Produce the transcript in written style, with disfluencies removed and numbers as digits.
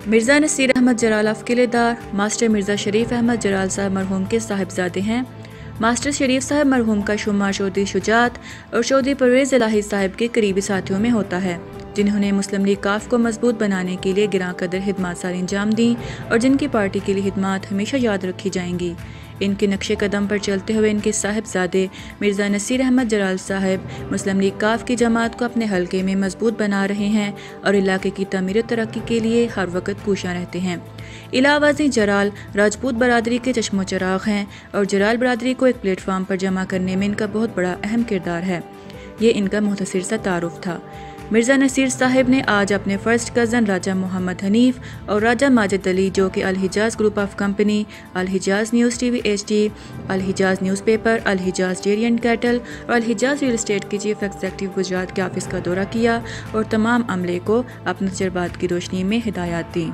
मिर्ज़ा नसीर अहमद जलाल अफ़किलेदार master Mirza शरीफ अहमद जलाल साहब मरहूम के साहिबजादे हैं। मास्टर शरीफ साहब मरहूम का शुमार चौधरी शुजात और चौधरी परवेज़ इलाही साहब के करीबी साथियों में होता है, जिन्होंने मुस्लिम लीग काफ को मजबूत बनाने के लिए गिरां कदर खिदमत सारी अंजाम दी और जिनकी पार्टी के लिए खिदमत हमेशा याद रखी जाएंगी। इनके नक्शे कदम पर चलते हुए इनके साहिबजादे मिर्ज़ा नसीर अहमद जलाल साहब मुस्लिम लीग काफ की जमात को अपने हल्के में मजबूत बना रहे हैं और इलाके की तमीर तरक्की के लिए हर वक्त कोशियां रहते हैं। इलावाजी जलाल राजपूत बरादरी के चश्मो चराग हैं और जलाल बरादरी को एक प्लेटफार्म पर जमा करने में इनका बहुत बड़ा अहम किरदार है। ये इनका मुख्तसर सा तारुफ था। मिर्ज़ा नसीर साहब ने आज अपने फर्स्ट कज़न राजा मोहम्मद हनीफ और राजा माजिद अली, जो कि Al Hijaz group of company, Al Hijaz news TV HD, Al Hijaz newspaper, Al Hijaz dairy and cattle और अल हिजाज रियल एस्टेट के चीफ एग्जीक्यूटिव गुजरात के ऑफिस का दौरा किया और तमाम अमले को अपने तजर्बात की रोशनी में हिदायत दी।